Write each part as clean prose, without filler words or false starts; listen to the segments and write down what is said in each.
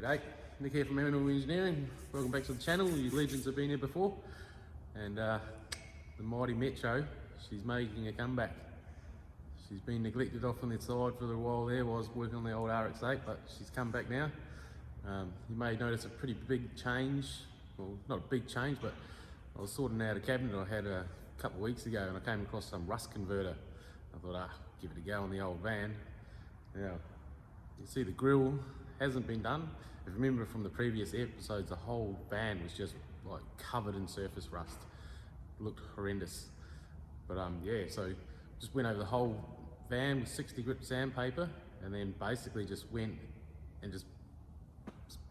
G'day, Nick here from Eminent Engineering. Welcome back to the channel. You legends have been here before. And the mighty Metro, she's making a comeback. She's been neglected off on the side for a while there while I was working on the old RX-8, but she's come back now. You may notice a pretty big change. Well, not a big change, but I was sorting out a cabinet I had a couple of weeks ago and I came across some rust converter. I thought, give it a go on the old van. Now, you see the grille hasn't been done. If you remember from the previous episodes, the whole van was just like covered in surface rust. It looked horrendous. But yeah, so just went over the whole van with 60 grit sandpaper and then basically just went and just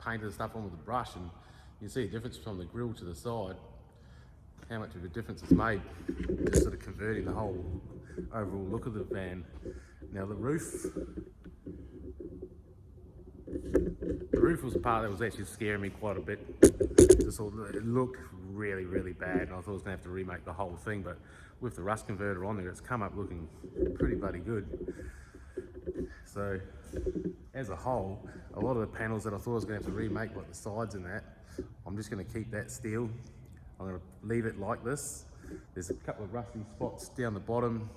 painted the stuff on with a brush, and you can see a difference from the grille to the side, how much of a difference it's made, just sort of converting the whole overall look of the van. Now the roof was the part that was actually scaring me quite a bit. It looked really bad, and I thought I was going to have to remake the whole thing, but with the rust converter on there, it's come up looking pretty bloody good. So as a whole, a lot of the panels that I thought I was going to have to remake, like the sides and that, I'm just going to keep that steel. I'm going to leave it like this. There's a couple of rusty spots down the bottom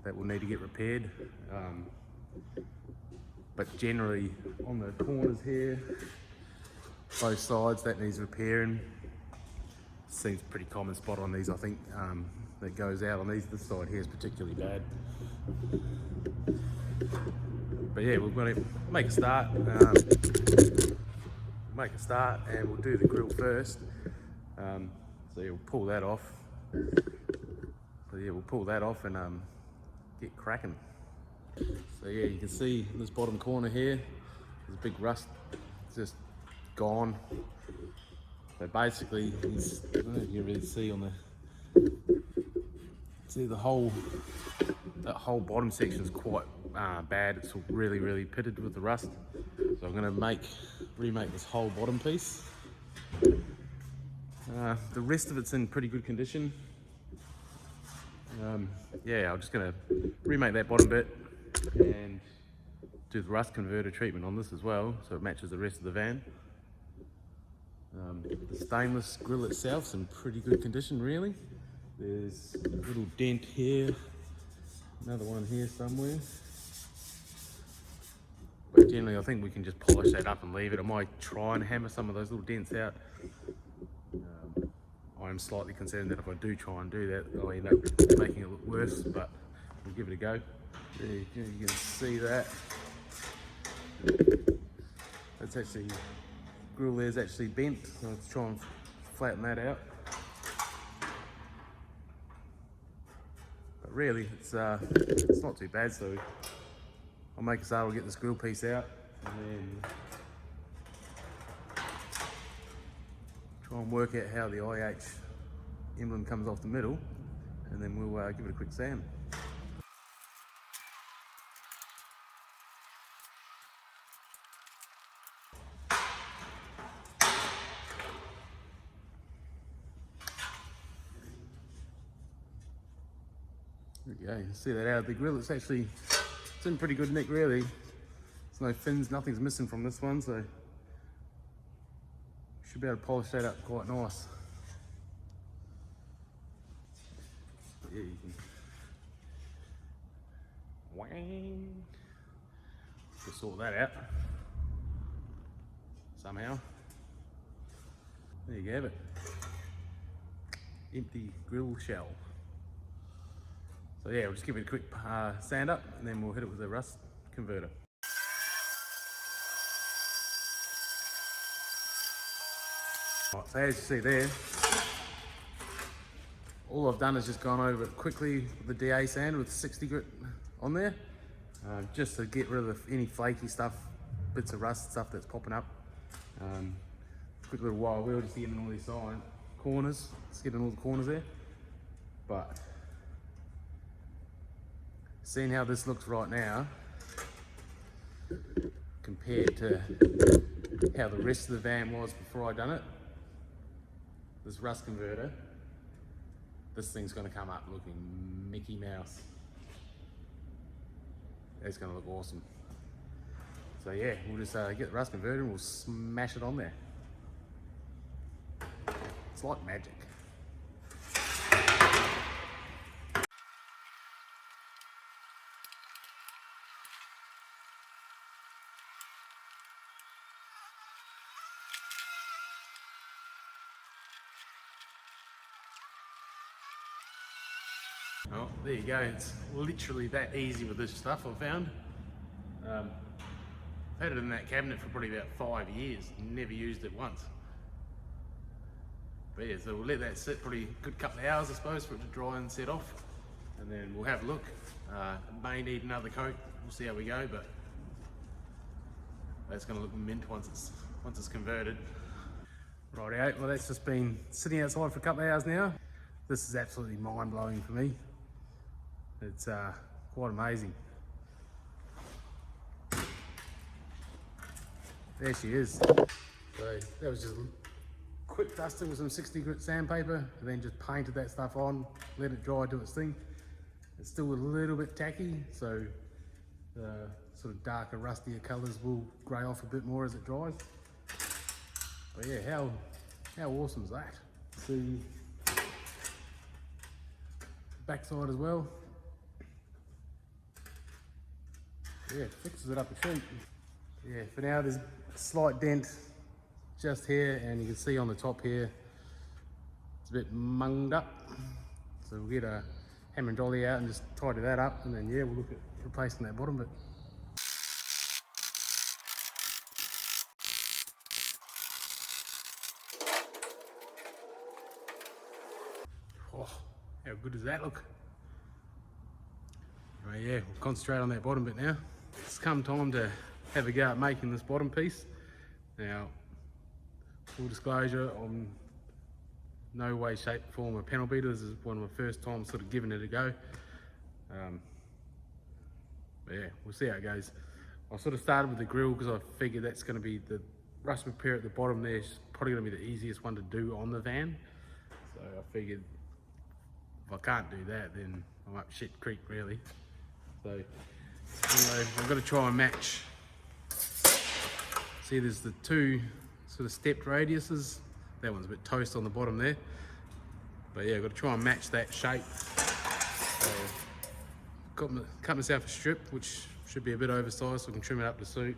that will need to get repaired. But generally on the corners here, both sides, that needs repairing. Seems a pretty common spot on these, I think, that goes out on these. This side here is particularly bad. But yeah, we're going to make a start. And we'll do the grille first. So yeah, we'll pull that off. So yeah, we'll pull that off and get cracking. So yeah, you can see in this bottom corner here, there's a big rust, it's just gone. So basically, I don't know if you can really see on the whole, that whole bottom section is quite bad. It's really pitted with the rust. So I'm going to remake this whole bottom piece. The rest of it's in pretty good condition. Yeah, I'm just going to remake that bottom bit and do the rust converter treatment on this as well, so it matches the rest of the van. The stainless grille itself is in pretty good condition, really. There's a little dent here, another one here somewhere. But generally, I think we can just polish that up and leave it. I might try and hammer some of those little dents out. I'm slightly concerned that if I do try and do that, I'll end up making it look worse, but we'll give it a go. There you can see that. That's actually, grille there's actually bent, so let's try and flatten that out. But really, it's not too bad, so I'll make a start, I'll get this grille piece out, and then try and work out how the IH emblem comes off the middle, and then we'll give it a quick sand. There we go, you can see that out of the grille. It's in pretty good nick, really. There's no fins, nothing's missing from this one, so should be able to polish that up quite nice. Yeah, you can wang. Just sort that out somehow. There you have it. Empty grille shell. So yeah, we'll just give it a quick sand up and then we'll hit it with a rust converter. Right, so as you see there, all I've done is just gone over it quickly with the DA sand with 60 grit on there, just to get rid of any flaky stuff, bits of rust stuff that's popping up. Quick little wire wheel just getting all these corners, just getting all the corners there. But seeing how this looks right now compared to how the rest of the van was before I done it, this rust converter, this thing's going to come up looking Mickey Mouse. It's going to look awesome. So yeah, we'll just get the rust converter and we'll smash it on there. It's like magic. Oh, there you go. It's literally that easy with this stuff, I've found. I've had it in that cabinet for probably about 5 years, never used it once. But yeah, so we'll let that sit probably a good couple of hours, I suppose, for it to dry and set off. And then we'll have a look. It may need another coat, we'll see how we go, but that's gonna look mint once it's converted. Rightio, well that's just been sitting outside for a couple of hours now. This is absolutely mind-blowing for me. It's quite amazing. There she is. So that was just quick dusting with some 60 grit sandpaper and then just painted that stuff on, let it dry, do its thing. It's still a little bit tacky, so the sort of darker, rustier colours will grey off a bit more as it dries. But yeah, how awesome is that? See backside as well. Yeah, fixes it up a treat. Yeah, for now there's a slight dent just here, and you can see on the top here it's a bit munged up. So we'll get a hammer and dolly out and just tidy that up, and then yeah, we'll look at replacing that bottom bit. Oh, how good does that look? Right, yeah, we'll concentrate on that bottom bit now. It's come time to have a go at making this bottom piece. Now, full disclosure, I'm no way, shape, form a panel beater. This is one of my first times sort of giving it a go. But yeah, we'll see how it goes. I sort of started with the grill because I figured that's going to be the rust repair at the bottom there is probably going to be the easiest one to do on the van. So I figured if I can't do that, then I'm up shit creek really. So anyway, I've got to try and match. See, there's the two sort of stepped radiuses. That one's a bit toast on the bottom there. But yeah, I've got to try and match that shape. So cut myself a strip, which should be a bit oversized, so I can trim it up to suit.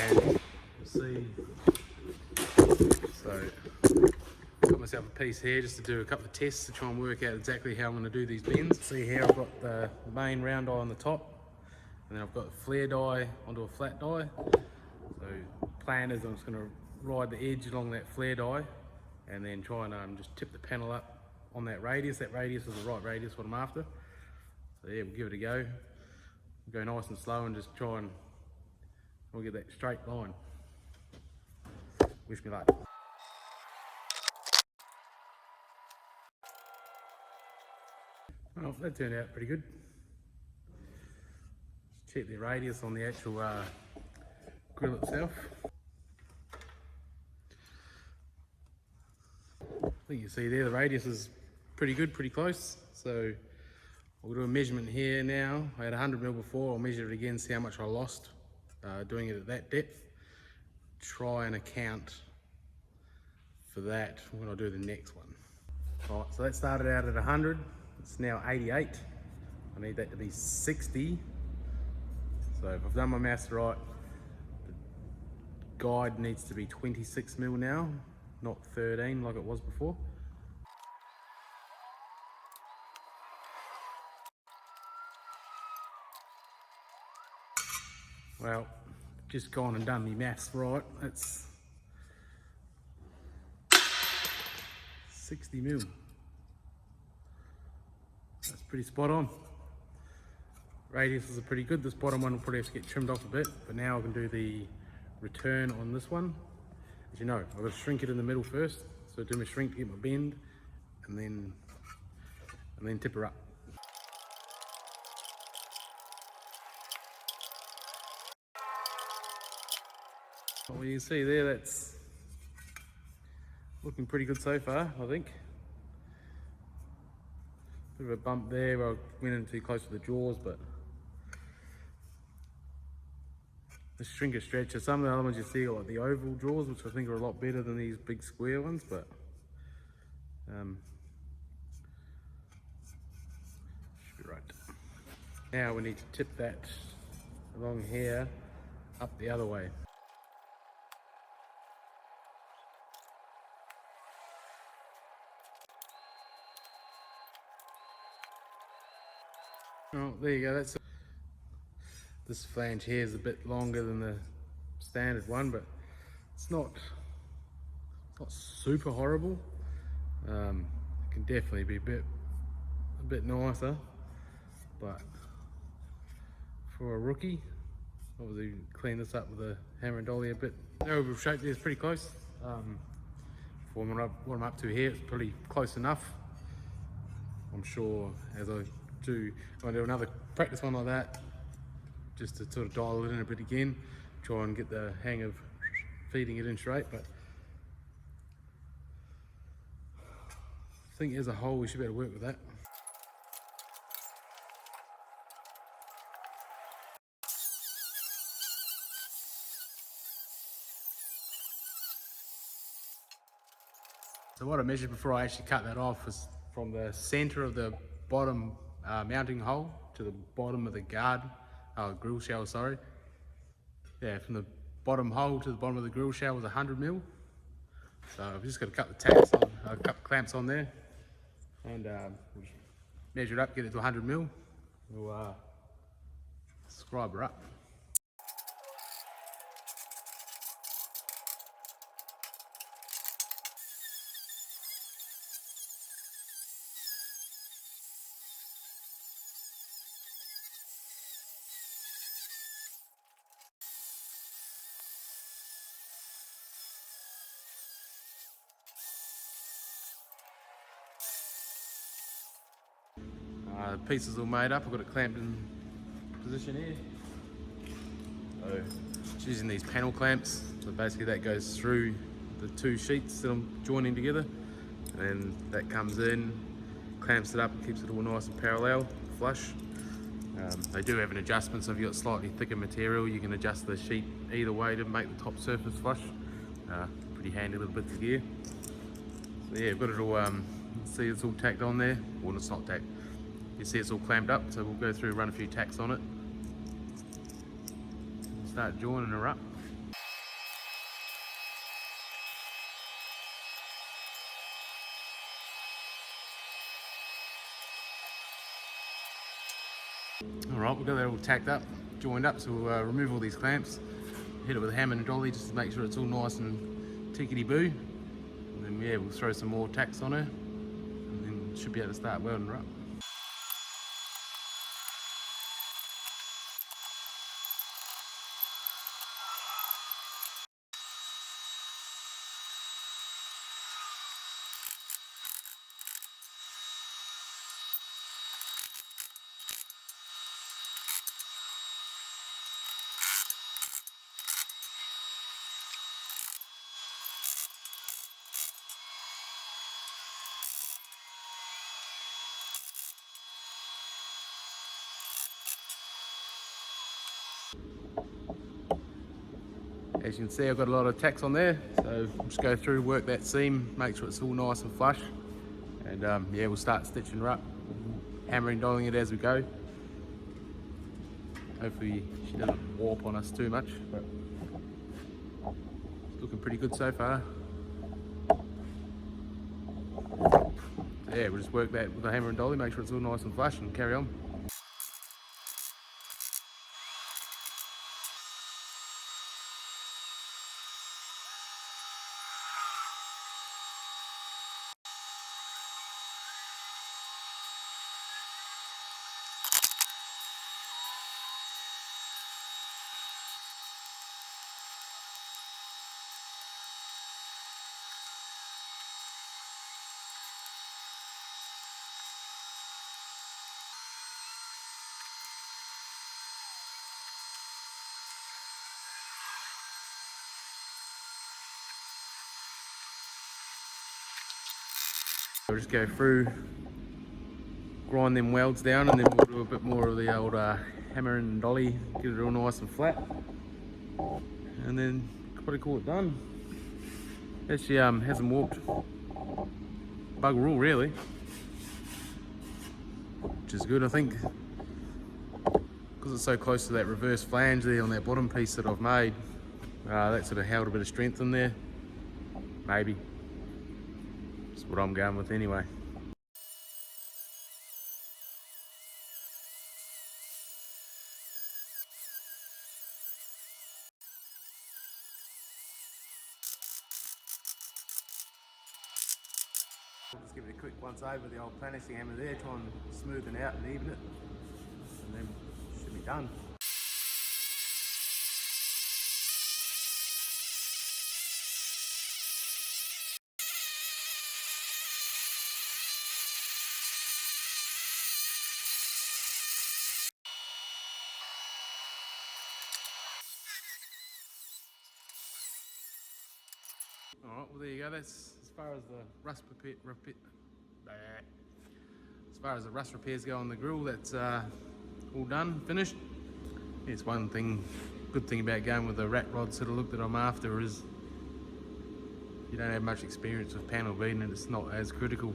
And see, so got myself a piece here just to do a couple of tests to try and work out exactly how I'm going to do these bends. See here, I've got the main round die on the top, and then I've got the flare die onto a flat die. So plan is I'm just going to ride the edge along that flare die and then try and just tip the panel up on that radius. That radius is the right radius what I'm after. So yeah, we'll give it a go. We'll go nice and slow and just try and we'll get that straight line. Wish me luck. Well, that turned out pretty good. Just check the radius on the actual grill itself. I think you see there the radius is pretty good, pretty close. So we'll do a measurement here now. I had 100mm before. I'll measure it again, see how much I lost doing it at that depth. Try and account for that when I do the next one. All right, so that started out at 100. It's now 88. I need that to be 60. So if I've done my maths right, the guide needs to be 26mm now, not 13 like it was before. Well, just gone and done my maths right. That's 60mm. That's pretty spot on. Radiuses are pretty good. This bottom one will probably have to get trimmed off a bit, but now I can do the return on this one. As you know, I've got to shrink it in the middle first. So do my shrink to get my bend, and then tip her up. Well, you can see there, that's looking pretty good so far, I think. Bit of a bump there where I went in too close to the jaws, but the Stringer Stretcher. Some of the other ones you see are like the oval drawers, which I think are a lot better than these big square ones, but should be right. Now we need to tip that along here, up the other way. Oh, there you go. This flange here is a bit longer than the standard one, but it's not super horrible. It can definitely be a bit nicer, but for a rookie, obviously clean this up with a hammer and dolly a bit. The overall shape there is pretty close. For what I'm up to here, it's pretty close enough. I'm sure as I do another practice one like that, just to sort of dial it in a bit again, try and get the hang of feeding it in straight. But I think as a whole we should be able to work with that. So what I measured before I actually cut that off was from the center of the bottom mounting hole to the bottom of the grill shell, sorry. Yeah, from the bottom hole to the bottom of the grill shell was 100 mil. So I've just got to cut the tacks on, a couple clamps on there, and we'll just measure it up, get it to 100 mil. We'll scribe her up. The pieces all made up. I've got it clamped in position here. So just using these panel clamps. So basically that goes through the two sheets that I'm joining together, and then that comes in, clamps it up, and keeps it all nice and parallel, flush. They do have an adjustment, so if you've got slightly thicker material, you can adjust the sheet either way to make the top surface flush. Pretty handy little bits of gear. So yeah, I've got it all, see it's all tacked on there. Well, it's not tacked. You see it's all clamped up, so we'll go through, run a few tacks on it, start joining her up. Alright, we've got that all tacked up, joined up, so we'll remove all these clamps, hit it with a hammer and a dolly just to make sure it's all nice and tickety-boo. And then yeah, we'll throw some more tacks on her, and then should be able to start welding her up. As you can see, I've got a lot of tacks on there, so I'll just go through, work that seam, make sure it's all nice and flush, and yeah, we'll start stitching her up, hammering, dolling it as we go. Hopefully she doesn't warp on us too much, but it's looking pretty good so far. So yeah, we'll just work that with the hammer and dolly, make sure it's all nice and flush, and carry on. We'll just go through, grind them welds down, and then we'll do a bit more of the old hammer and dolly, get it all nice and flat. and then probably call it done. Actually hasn't walked bugger all really, which is good I think, because it's so close to that reverse flange there on that bottom piece that I've made. That sort of held a bit of strength in there, maybe. That's what I'm going with anyway. I'll just give it a quick once over the old planishing hammer there, try and smoothen out and even it, and then it should be done. Alright, well there you go, that's as far as the rust repairs go on the grill. That's all done, finished. It's one thing, good thing about going with the rat rod sort of look that I'm after is you don't have much experience with panel beating and it's not as critical.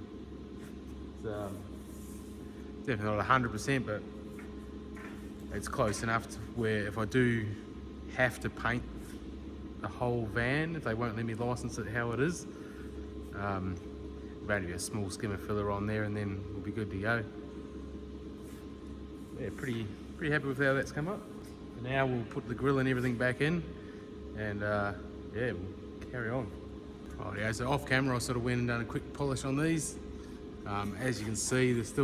It's definitely not 100%, but it's close enough to where if I do have to paint the whole van, if they won't let me license it how it is, there'll only be a small skimmer filler on there and then we'll be good to go. Yeah, pretty happy with how that's come up. And now we'll put the grill and everything back in and yeah, we'll carry on. Oh yeah, so off camera I sort of went and done a quick polish on these. As you can see, this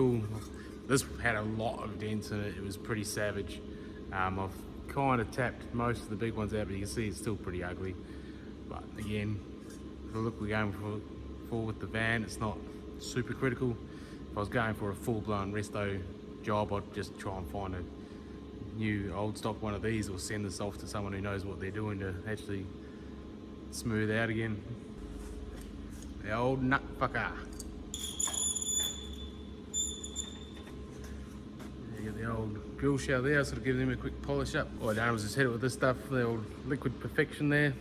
had a lot of dents in it. It was pretty savage. I've kind of tapped most of the big ones out, but you can see it's still pretty ugly. But again, the look we're going for with the van, it's not super critical. If I was going for a full-blown resto job, I'd just try and find a new old stock one of these or send this off to someone who knows what they're doing to actually smooth out again. The old nut fucker. The old grill shell there, I sort of give them a quick polish up. All I done was just hit it with this stuff, the old Liquid Perfection there.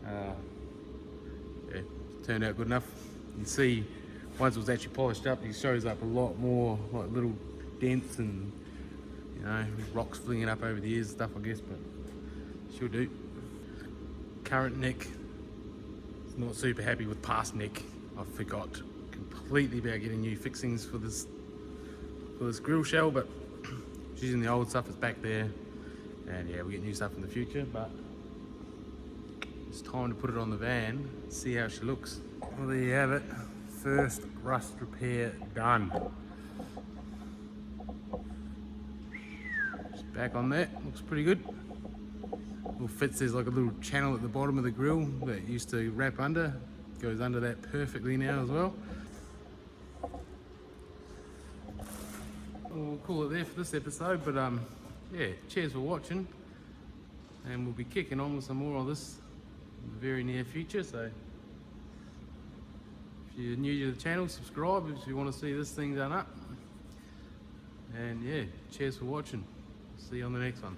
Yeah, turned out good enough. You can see once it was actually polished up, it shows up a lot more like little dents and rocks flinging up over the ears and stuff, I guess, but she'll do. Current neck is not super happy with past neck. I forgot completely about getting new fixings for this grill shell, but she's using the old stuff that's back there, and yeah, we'll get new stuff in the future, but it's time to put it on the van, see how she looks. Well, there you have it, first rust repair done. Just back on that, looks pretty good. Little fits, there's like a little channel at the bottom of the grill that used to wrap under, goes under that perfectly now as well. We'll call it there for this episode, but yeah, cheers for watching, and we'll be kicking on with some more of this in the very near future. So if you're new to the channel, subscribe if you want to see this thing done up, and yeah, cheers for watching. See you on the next one.